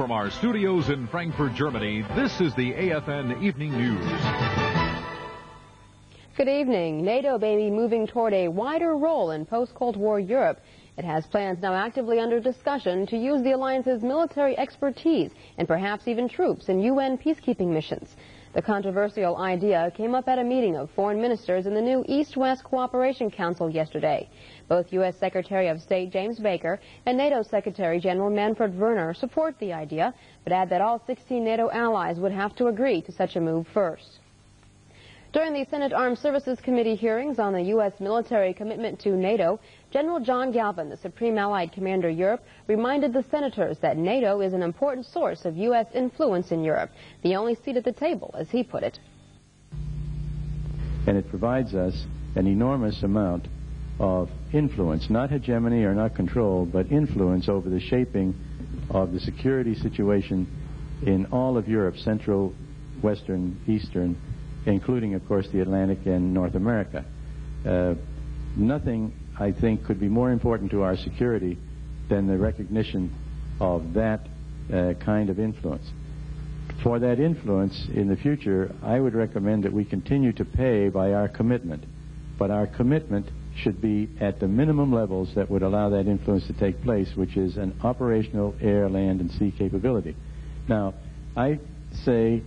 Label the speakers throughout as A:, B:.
A: From our studios in Frankfurt, Germany, this is the AFN Evening News.
B: Good evening. NATO may be moving toward a wider role in post-Cold War Europe. It has plans now actively under discussion to use the alliance's military expertise and perhaps even troops in UN peacekeeping missions. The controversial idea came up at a meeting of foreign ministers in the new East-West Cooperation Council yesterday. Both U.S. Secretary of State James Baker and NATO Secretary General Manfred Werner support the idea, but add that all 16 NATO allies would have to agree to such a move first. During the Senate Armed Services Committee hearings on the U.S. military commitment to NATO, General John Galvin, the Supreme Allied Commander Europe, reminded the senators that NATO is an important source of U.S. influence in Europe, the only seat at the table, as he put it.
C: And it provides us an enormous amount of influence, not hegemony or not control, but influence over the shaping of the security situation in all of Europe, Central, Western, Eastern, including, of course, the Atlantic and North America. Nothing, I think, could be more important to our security than the recognition of that kind of influence. For that influence in the future, I would recommend that we continue to pay by our commitment, but our commitment should be at the minimum levels that would allow that influence to take place, which is an operational air, land, and sea capability. Now, I say,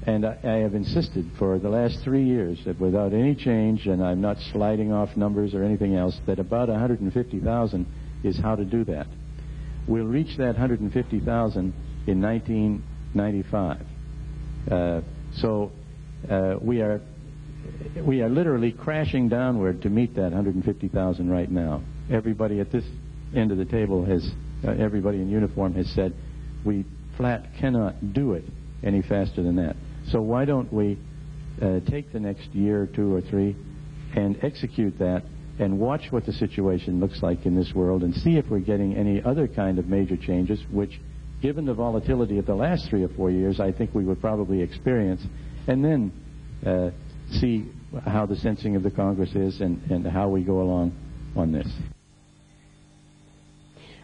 C: and I have insisted for the last 3 years that without any change, and I'm not sliding off numbers or anything else, that about 150,000 is how to do that. We'll reach that 150,000 in 1995. We are literally crashing downward to meet that 150,000 right now. Everybody at this end of the table has, everybody in uniform has said, we flat cannot do it any faster than that. So why don't we take the next year or 2 or 3 and execute that and watch what the situation looks like in this world and see if we're getting any other kind of major changes, which, given the volatility of the last 3 or 4 years, I think we would probably experience, and then see how the sensing of the Congress is and how we go along on this.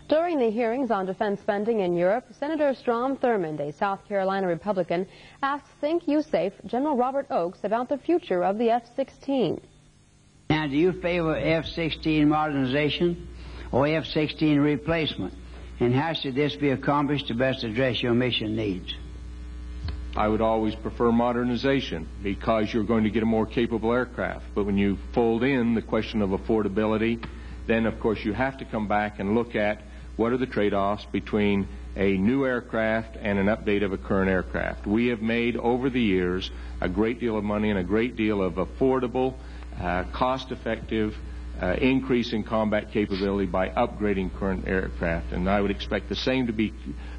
B: During the hearings on defense spending in Europe, Senator Strom Thurmond, a South Carolina Republican, asked Think USAFE General Robert Oakes about the future of the F-16.
D: Now, do you favor F-16 modernization or F-16 replacement? And how should this be accomplished to best address your mission needs?
E: I would always prefer modernization because you're going to get a more capable aircraft. But when you fold in the question of affordability, then, of course, you have to come back and look at what are the trade-offs between a new aircraft and an update of a current aircraft. We have made, over the years, a great deal of money and a great deal of affordable, cost-effective increase in combat capability by upgrading current aircraft. And I would expect the same to be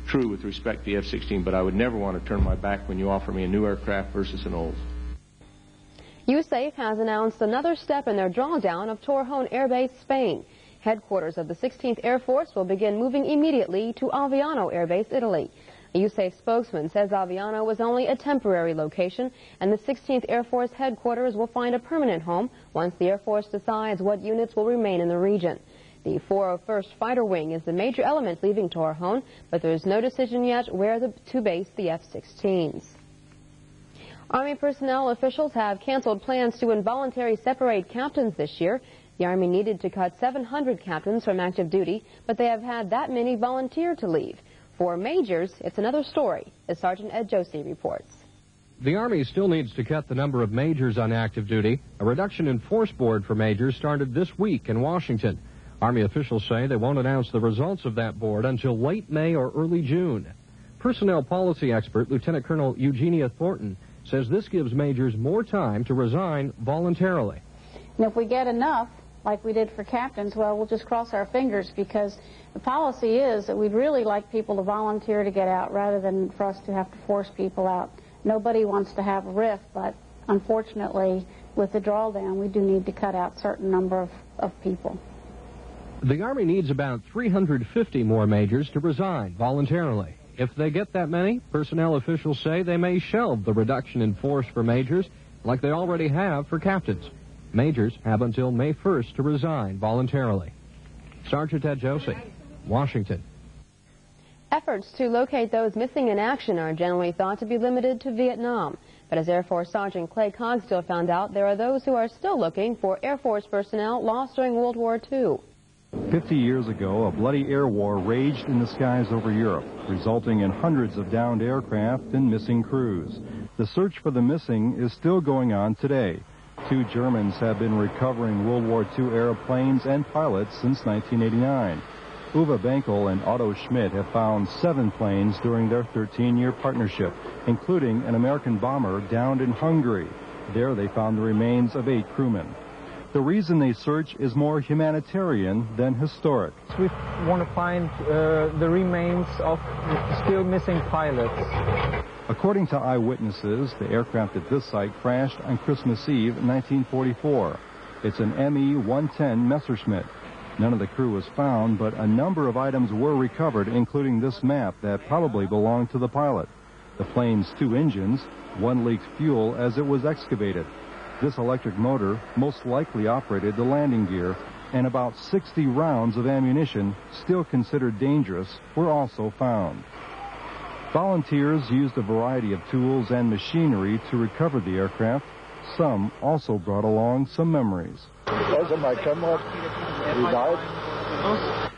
E: true with respect to the F-16, but I would never want to turn my back when you offer me a new aircraft versus an old.
B: USAFE has announced another step in their drawdown of Torrejon Air Base, Spain. Headquarters of the 16th Air Force will begin moving immediately to Aviano Air Base, Italy. A USAFE spokesman says Aviano was only a temporary location, and the 16th Air Force headquarters will find a permanent home once the Air Force decides what units will remain in the region. The 401st Fighter Wing is the major element leaving Torrejon, but there is no decision yet where to base the F-16s. Army personnel officials have canceled plans to involuntarily separate captains this year. The Army needed to cut 700 captains from active duty, but they have had that many volunteer to leave. For majors, it's another story, as Sergeant Ed Josie reports.
F: The Army still needs to cut the number of majors on active duty. A reduction in force board for majors started this week in Washington. Army officials say they won't announce the results of that board until late May or early June. Personnel policy expert Lieutenant Colonel Eugenia Thornton says this gives majors more time to resign voluntarily.
G: And if we get enough, like we did for captains, well, we'll just cross our fingers, because the policy is that we'd really like people to volunteer to get out rather than for us to have to force people out. Nobody wants to have a rift, but unfortunately, with the drawdown, we do need to cut out a certain number of people.
F: The Army needs about 350 more majors to resign voluntarily. If they get that many, personnel officials say they may shelve the reduction in force for majors like they already have for captains. Majors have until May 1st to resign voluntarily. Sergeant Ed Josie, Washington.
B: Efforts to locate those missing in action are generally thought to be limited to Vietnam. But as Air Force Sergeant Clay Cogsdill found out, there are those who are still looking for Air Force personnel lost during World War II.
H: 50 years ago, a bloody air war raged in the skies over Europe, resulting in hundreds of downed aircraft and missing crews. The search for the missing is still going on today. 2 Germans have been recovering World War II airplanes and pilots since 1989. Uwe Benkel and Otto Schmidt have found 7 planes during their 13-year partnership, including an American bomber downed in Hungary. There they found the remains of 8 crewmen. The reason they search is more humanitarian than historic.
I: We want to find the remains of still missing pilots.
H: According to eyewitnesses, the aircraft at this site crashed on Christmas Eve 1944. It's an ME-110 Messerschmitt. None of the crew was found, but a number of items were recovered, including this map that probably belonged to the pilot. The plane's 2 engines, one leaked fuel as it was excavated. This electric motor most likely operated the landing gear, and about 60 rounds of ammunition, still considered dangerous, were also found. Volunteers used a variety of tools and machinery to recover the aircraft. Some also brought along some memories.
J: Those are my comrades. He died.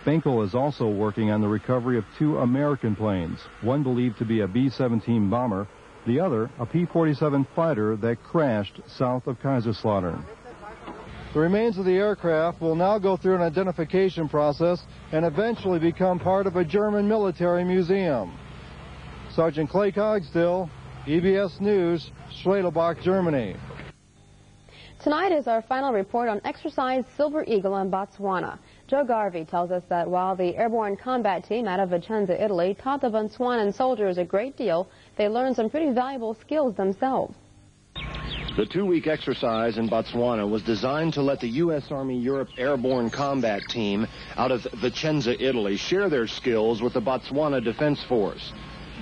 H: Benkel is also working on the recovery of 2 American planes, one believed to be a B-17 bomber, the other a P-47 fighter that crashed south of Kaiserslautern.
J: The remains of the aircraft will now go through an identification process and eventually become part of a German military museum. Sergeant Clay Cogsdill, EBS News, Schweinfurt, Germany.
B: Tonight is our final report on Exercise Silver Eagle in Botswana. Joe Garvey tells us that while the airborne combat team out of Vicenza, Italy, taught the Botswanan soldiers a great deal, they learned some pretty valuable skills themselves.
K: The 2-week exercise in Botswana was designed to let the U.S. Army Europe Airborne Combat Team out of Vicenza, Italy, share their skills with the Botswana Defense Force.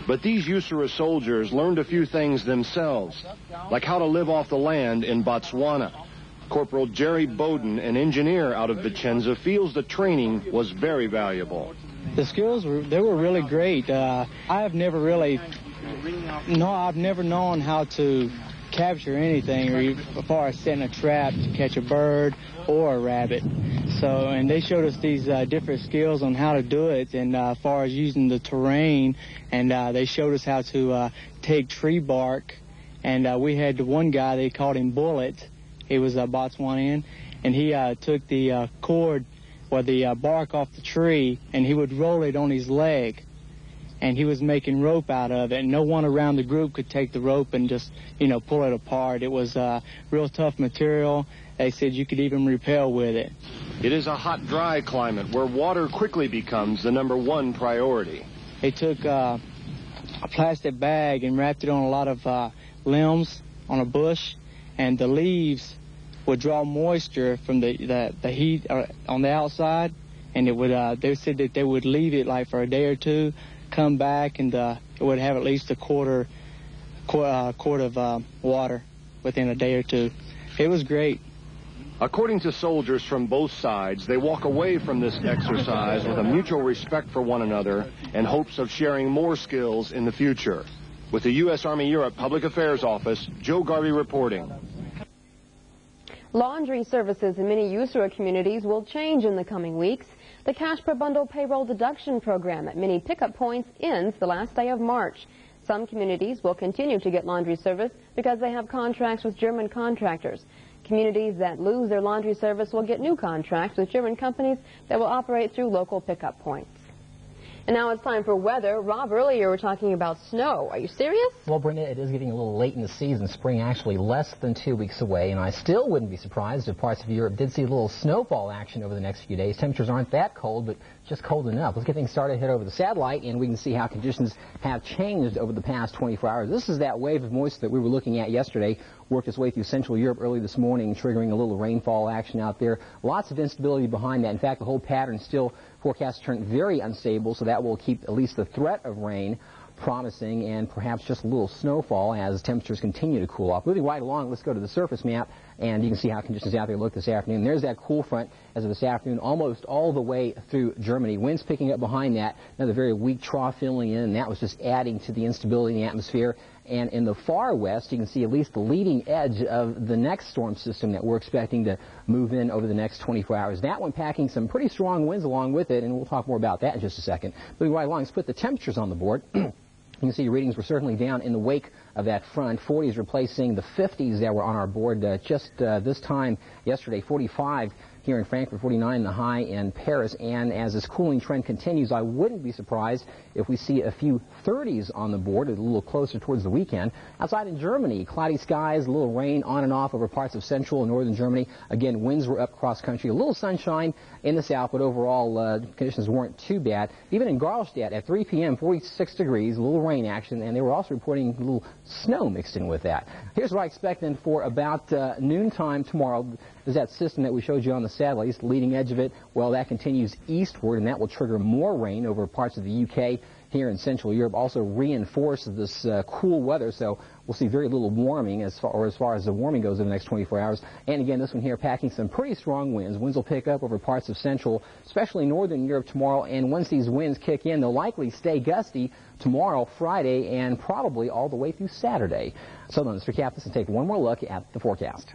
K: But these USARA soldiers learned a few things themselves, like how to live off the land in Botswana. Corporal Gary Bautell, an engineer out of Vicenza, feels the training was very valuable.
I: The skills were really great. I've never known how to capture anything, or as far as setting a trap to catch a bird or a rabbit. And they showed us these different skills on how to do it, and as far as using the terrain, and they showed us how to take tree bark, and we had one guy, they called him Bullet. He was a Botswanian, and he took the cord or the bark off the tree, and he would roll it on his leg, and he was making rope out of it, and no one around the group could take the rope and just, pull it apart. It was real tough material. They said you could even rappel with it.
K: It is a hot, dry climate where water quickly becomes the #1 priority.
I: They took a plastic bag and wrapped it on a lot of limbs on a bush, and the leaves would draw moisture from the heat on the outside, and it would. They said that they would leave it like for a day or 2, come back, and it would have at least a quart of water within a day or 2. It was great.
K: According to soldiers from both sides, they walk away from this exercise with a mutual respect for one another and hopes of sharing more skills in the future. With the U.S. Army Europe Public Affairs Office, Joe Garvey reporting.
B: Laundry services in many USARA communities will change in the coming weeks. The cash per bundle payroll deduction program at many pickup points ends the last day of March. Some communities will continue to get laundry service because they have contracts with German contractors. Communities that lose their laundry service will get new contracts with German companies that will operate through local pickup points. And now it's time for weather. Rob, earlier we were talking about snow. Are you serious?
L: Well, Brenda, it is getting a little late in the season. Spring actually less than 2 weeks away, and I still wouldn't be surprised if parts of Europe did see a little snowfall action over the next few days. Temperatures aren't that cold, but just cold enough. Let's get things started, head over the satellite, and we can see how conditions have changed over the past 24 hours. This is that wave of moisture that we were looking at yesterday, worked its way through Central Europe early this morning, triggering a little rainfall action out there. Lots of instability behind that. In fact, the whole pattern still forecast to turn very unstable, so that will keep at least the threat of rain promising, and perhaps just a little snowfall as temperatures continue to cool off. Moving right along, let's go to the surface map, and you can see how conditions out there look this afternoon. There's that cool front as of this afternoon, almost all the way through Germany. Winds picking up behind that, another very weak trough filling in, and that was just adding to the instability in the atmosphere. And in the far west, you can see at least the leading edge of the next storm system that we're expecting to move in over the next 24 hours. That one packing some pretty strong winds along with it, and we'll talk more about that in just a second. Moving right along, let's put the temperatures on the board. You can see readings were certainly down in the wake of that front. 40s replacing the 50s that were on our board just this time yesterday. 45 here in Frankfurt, 49 the high in Paris. And as this cooling trend continues, I wouldn't be surprised if we see a few 30s on the board a little closer towards the weekend. Outside in Germany, cloudy skies, a little rain on and off over parts of central and northern Germany. Again, winds were up cross country. A little sunshine in the south, but overall conditions weren't too bad. Even in Garmisch at 3 p.m., 46 degrees, a little rain action, and they were also reporting a little snow mixed in with that. Here's what I expect then for about noontime tomorrow. There's that system that we showed you on the satellites, the leading edge of it. Well, that continues eastward, and that will trigger more rain over parts of the UK here in Central Europe. Also reinforce this cool weather, so we'll see very little warming as far as the warming goes in the next 24 hours. And again, this one here packing some pretty strong winds. Winds will pick up over parts of Central, especially Northern Europe tomorrow. And once these winds kick in, they'll likely stay gusty tomorrow, Friday, and probably all the way through Saturday. So let's recap this and take one more look at the forecast.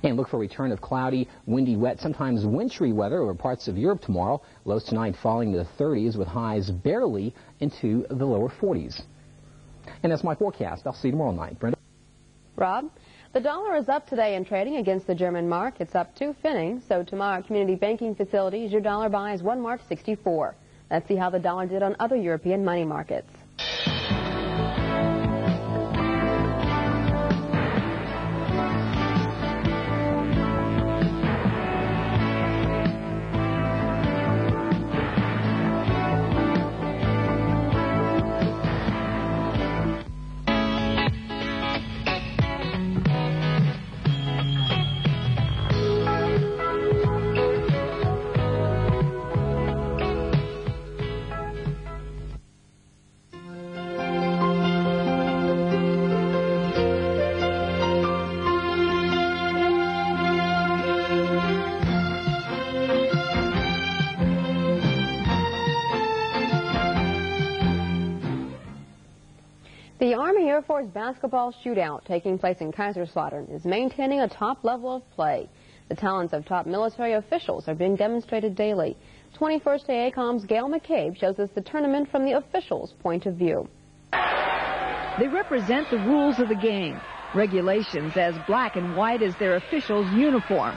L: And look for a return of cloudy, windy, wet, sometimes wintry weather over parts of Europe tomorrow. Lows tonight falling to the 30s with highs barely into the lower 40s. And that's my forecast. I'll see you tomorrow night. Brenda?
B: Rob, the dollar is up today in trading against the German mark. It's up 2 pfennig. So tomorrow at community banking facilities, your dollar buys 1 mark 64. Let's see how the dollar did on other European money markets. The Army Air Force basketball shootout taking place in Kaiserslautern is maintaining a top level of play. The talents of top military officials are being demonstrated daily. 21st AACOM's Gail McCabe shows us the tournament from the officials' point of view.
M: They represent the rules of the game, regulations as black and white as their officials' uniform.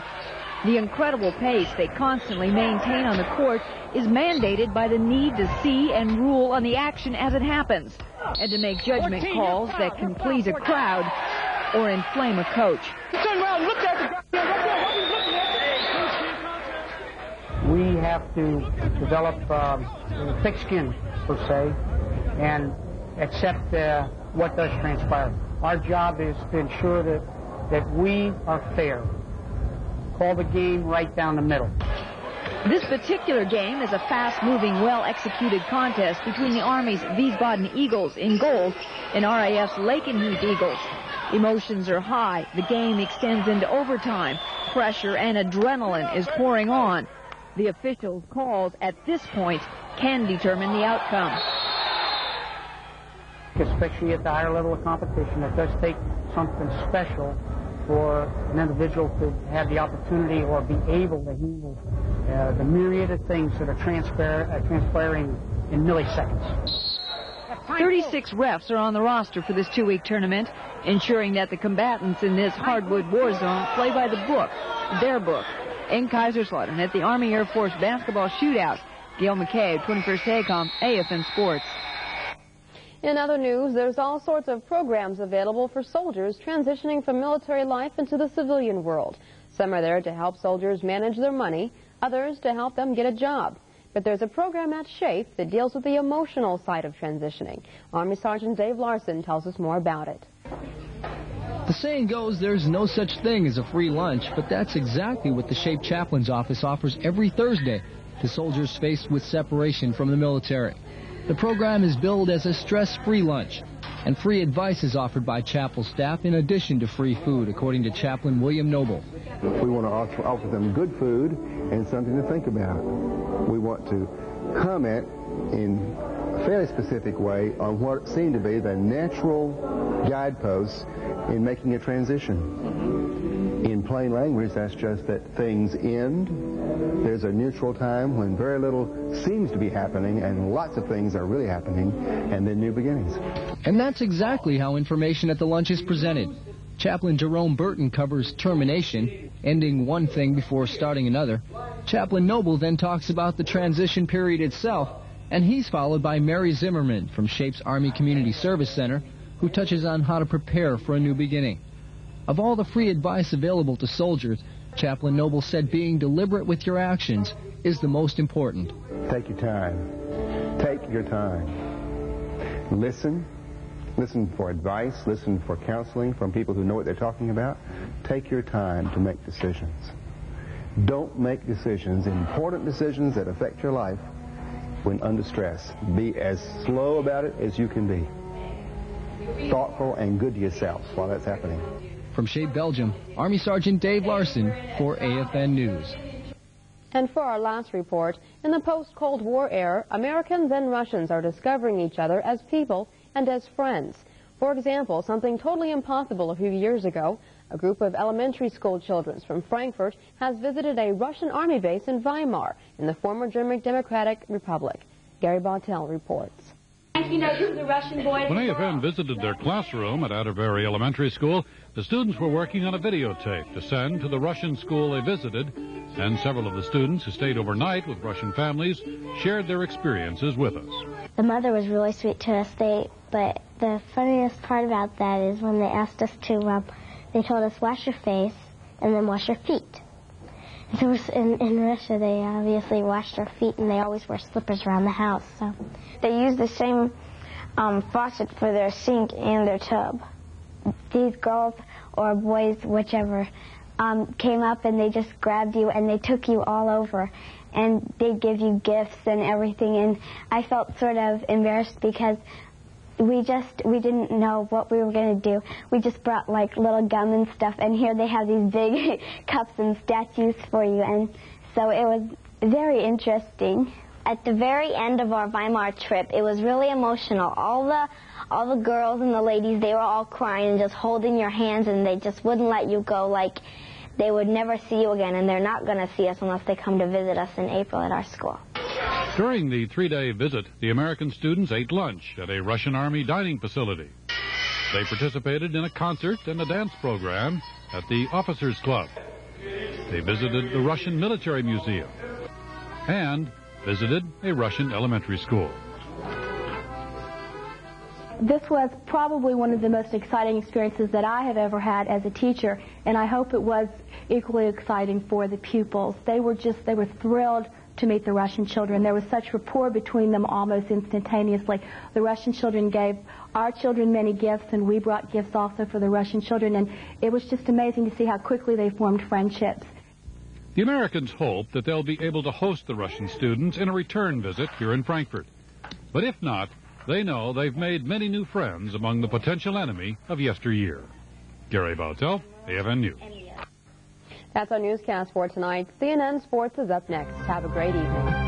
M: The incredible pace they constantly maintain on the court is mandated by the need to see and rule on the action as it happens, and to make judgment calls that can please a crowd or inflame a coach.
N: We have to develop thick skin, per se, and accept what does transpire. Our job is to ensure that we are fair. Call the game right down the middle.
M: This particular game is a fast-moving, well-executed contest between the Army's Wiesbaden Eagles in gold and RAF's Lakenheath Eagles. Emotions are high. The game extends into overtime. Pressure and adrenaline is pouring on. The officials' calls at this point can determine the outcome.
N: Especially at the higher level of competition, it does take something special for an individual to have the opportunity or be able to handle the myriad of things that are transpiring in milliseconds.
M: 36 refs are on the roster for this 2-week tournament, ensuring that the combatants in this hardwood war zone play by the book, their book. In Kaiserslautern at the Army Air Force basketball shootout, Gail McCabe, 21st AACOM, AFN Sports.
B: In other news, there's all sorts of programs available for soldiers transitioning from military life into the civilian world. Some are there to help soldiers manage their money, others to help them get a job. But there's a program at SHAFE that deals with the emotional side of transitioning. Army Sergeant Dave Larson tells us more about it.
O: The saying goes there's no such thing as a free lunch, but that's exactly what the SHAFE Chaplain's Office offers every Thursday to soldiers faced with separation from the military. The program is billed as a stress-free lunch, and free advice is offered by chapel staff in addition to free food, according to Chaplain William Noble.
P: We want to offer them good food and something to think about. We want to comment in a fairly specific way on what seem to be the natural guideposts in making a transition. In plain language, that's just that things end. There's a neutral time when very little seems to be happening and lots of things are really happening, and then new beginnings.
O: And that's exactly how information at the lunch is presented. Chaplain Jerome Burton covers termination, ending one thing before starting another. Chaplain Noble then talks about the transition period itself, and he's followed by Mary Zimmerman from SHAPE's Army Community Service Center, who touches on how to prepare for a new beginning. Of all the free advice available to soldiers, Chaplain Noble said being deliberate with your actions is the most important.
P: Take your time. Take your time. Listen. Listen for advice. Listen for counseling from people who know what they're talking about. Take your time to make decisions. Don't make decisions, important decisions that affect your life, when under stress. Be as slow about it as you can be. Thoughtful and good to yourself while that's happening.
O: From SHAPE, Belgium, Army Sergeant Dave Larson for AFN News.
B: And for our last report, in the post-Cold War era, Americans and Russians are discovering each other as people and as friends. For example, something totally impossible a few years ago, a group of elementary school children from Frankfurt has visited a Russian army base in Weimar in the former German Democratic Republic. Gary Bautell reports.
Q: You know, who's the Russian boy?
R: When AFN visited their classroom at Atterberry Elementary School, the students were working on a videotape to send to the Russian school they visited, and several of the students who stayed overnight with Russian families shared their experiences with us.
Q: The mother was really sweet to us, but the funniest part about that is when they asked us to, they told us wash your face and then wash your feet. So in Russia, they obviously wash their feet, and they always wear slippers around the house. So they use the same faucet for their sink and their tub. These girls or boys, whichever, came up and they just grabbed you and they took you all over, and they'd give you gifts and everything. And I felt sort of embarrassed because we didn't know what we were going to do. We just brought like little gum and stuff, and here they have these big cups and statues for you, and so it was very interesting. At the very end of our Weimar trip, it was really emotional. All the girls and the ladies, they were all crying and just holding your hands, and they just wouldn't let you go, like they would never see you again, and they're not going to see us unless they come to visit us in April at our school.
R: During the 3-day visit, the American students ate lunch at a Russian Army dining facility. They participated in a concert and a dance program at the Officers Club. They visited the Russian Military Museum and visited a Russian elementary school.
S: This was probably one of the most exciting experiences that I have ever had as a teacher, and I hope it was equally exciting for the pupils. They were thrilled to meet the Russian children. There was such rapport between them almost instantaneously. The Russian children gave our children many gifts, and we brought gifts also for the Russian children, and it was just amazing to see how quickly they formed friendships.
R: The Americans hope that they'll be able to host the Russian students in a return visit here in Frankfurt. But if not, they know they've made many new friends among the potential enemy of yesteryear. Gary Bautell, AFN News.
B: That's our newscast for tonight. CNN Sports is up next. Have a great evening.